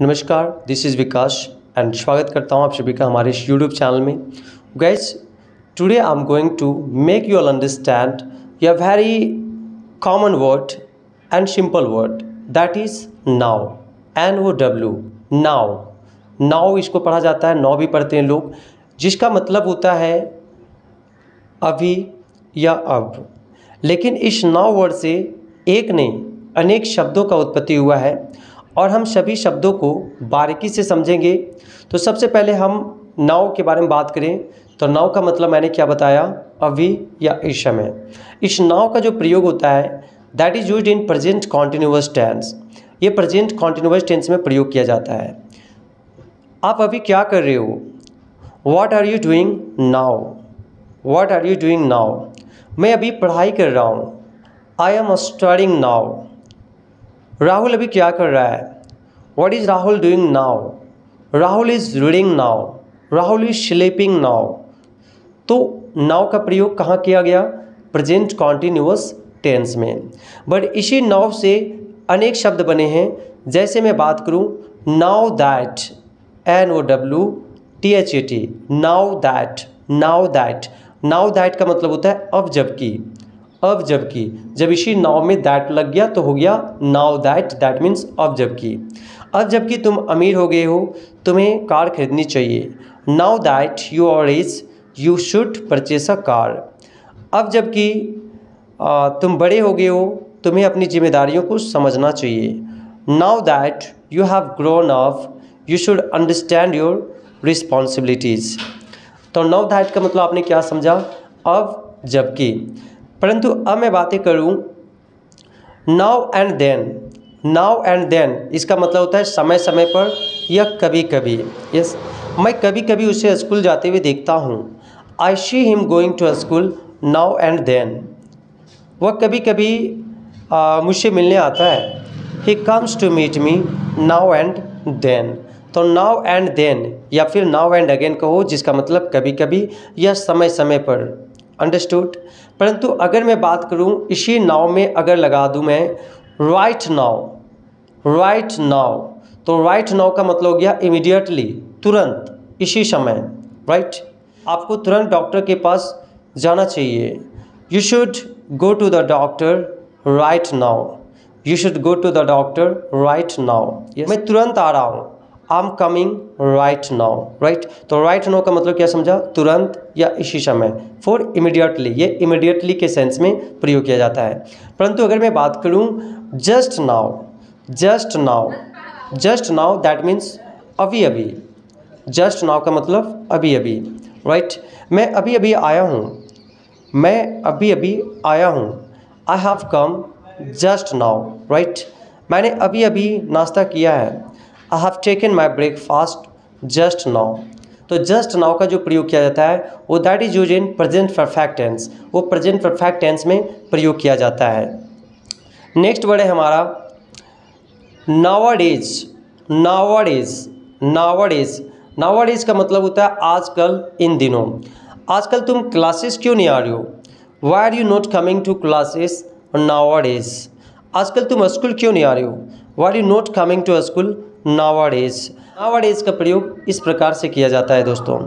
नमस्कार, this is Vikas and स्वागत करता हूँ आप सभी का हमारे इस यूट्यूब चैनल में। Guys, today I am going to make you all understand a very common word and simple word that is now, NOW, now। now इसको पढ़ा जाता है, now भी पढ़ते हैं लोग, जिसका मतलब होता है अभी या अब। लेकिन इस now वर्ड से एक नहीं अनेक शब्दों का उत्पत्ति हुआ है और हम सभी शब्दों को बारीकी से समझेंगे। तो सबसे पहले हम नाउ के बारे में बात करें तो नाउ का मतलब मैंने क्या बताया, अभी या इस समय। इस नाउ का जो प्रयोग होता है that is used in present continuous tense. ये प्रेजेंट कॉन्टिन्यूअस टेंस में प्रयोग किया जाता है। आप अभी क्या कर रहे हो, what are you doing now, what are you doing now. मैं अभी पढ़ाई कर रहा हूँ, I am studying now. Rahul अभी क्या कर रहा है, what is Rahul doing now, Rahul is reading now, Rahul is sleeping now. तो नाउ का प्रयोग कहाँ किया गया, प्रेजेंट कॉन्टिन्यूअस टेंस में। बट इसी नाउ से अनेक शब्द बने हैं। जैसे मैं बात करूँ now that, NOWTHAT, now that, now that. Now that का मतलब होता है अब जबकि, अब जबकि। जब इसी नाउ में दैट लग गया तो हो गया नाउ दैट, दैट मीन्स अब जबकि। अब जबकि तुम अमीर हो गए हो, तुम्हें कार खरीदनी चाहिए। Now that you are rich you should purchase a car. अब जबकि तुम बड़े हो गए हो, तुम्हें अपनी जिम्मेदारियों को समझना चाहिए। Now that you have grown up you should understand your responsibilities. तो नाउ दैट का मतलब आपने क्या समझा, अब जबकि। परंतु अब मैं बातें करूं now and then. Now and then इसका मतलब होता है समय समय पर या कभी कभी। यस, मैं कभी कभी उसे स्कूल जाते हुए देखता हूं। I see him going to school now and then. वह कभी कभी मुझसे मिलने आता है। He comes to meet me now and then. तो नाउ एंड देन या फिर नाउ एंड अगेन कहो, जिसका मतलब कभी कभी या समय समय पर। अंडरस्टूड। परंतु अगर मैं बात करूं इसी नाउ में अगर लगा दूं मैं राइट नाउ, राइट नाउ, तो राइट नाउ का मतलब हो गया इमीडिएटली, तुरंत, इसी समय। राइट, आपको तुरंत डॉक्टर के पास जाना चाहिए। You should go to the doctor right now, you should go to the doctor right now. मैं तुरंत आ रहा हूँ, I am coming right now. Right, तो राइट नाउ का मतलब क्या समझा, तुरंत या इसी समय, फॉर इमीडिएटली। ये इमीडिएटली के सेंस में प्रयोग किया जाता है। परंतु अगर मैं बात करूं just now, just now, just now that means अभी अभी। जस्ट नाउ का मतलब अभी अभी। राइट, मैं अभी अभी आया हूँ, मैं अभी अभी आया हूँ, I have come just now. Right, मैंने अभी अभी नाश्ता किया है, I have taken my breakfast just now. तो जस्ट नाउ का जो प्रयोग किया जाता है वो that is used in present perfect tense. वो प्रेजेंट परफेक्ट टेंस में प्रयोग किया जाता है। नेक्स्ट वर्ड है हमारा नाउअडेज। नाउअडेज, नाउअडेज, नाउअडेज का मतलब होता है आजकल, इन दिनों। आजकल तुम क्लासेस क्यों नहीं आ रहे हो, why are you not coming to classes nowadays. आजकल तुम स्कूल क्यों नहीं आ रहे हो, why are you not coming to school nowadays. Nowadays का प्रयोग इस प्रकार से किया जाता है दोस्तों,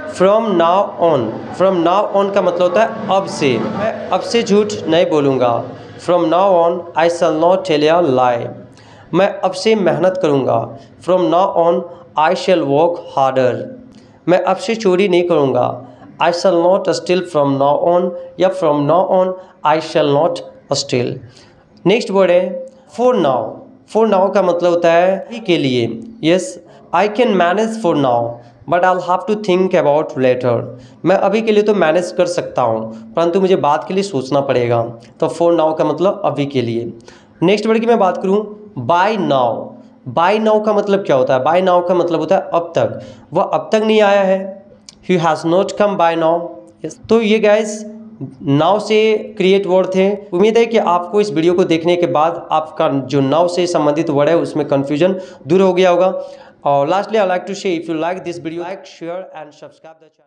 from now on. From now on का मतलब होता है अब से, मैं अब से झूठ नहीं बोलूँगा। From now on I shall not tell a lie. मैं अब से मेहनत करूँगा। From now on I shall work harder. मैं अब से चोरी नहीं करूँगा। I shall not steal from now on, या from now on I shall not steal. Next word है फॉर नाउ। फॉर नाउ का मतलब होता है अभी के लिए। Yes, I can manage for now but I will have to think about later. मैं अभी के लिए तो मैनेज कर सकता हूँ परंतु मुझे बात के लिए सोचना पड़ेगा। तो फॉर नाउ का मतलब अभी के लिए। नेक्स्ट वर्ड की मैं बात करूँ बाय नाउ। बाय नाउ का मतलब क्या होता है, बाय नाउ का मतलब होता है अब तक, वह अब तक नहीं आया है। He has not come by now. तो ये गाइस नाउ से क्रिएट वर्ड थे। उम्मीद है कि आपको इस वीडियो को देखने के बाद आपका जो नाउ से संबंधित वर्ड है उसमें कन्फ्यूजन दूर हो गया होगा। और लास्टली आई लाइक टू से if you like this video, like share and subscribe the channel.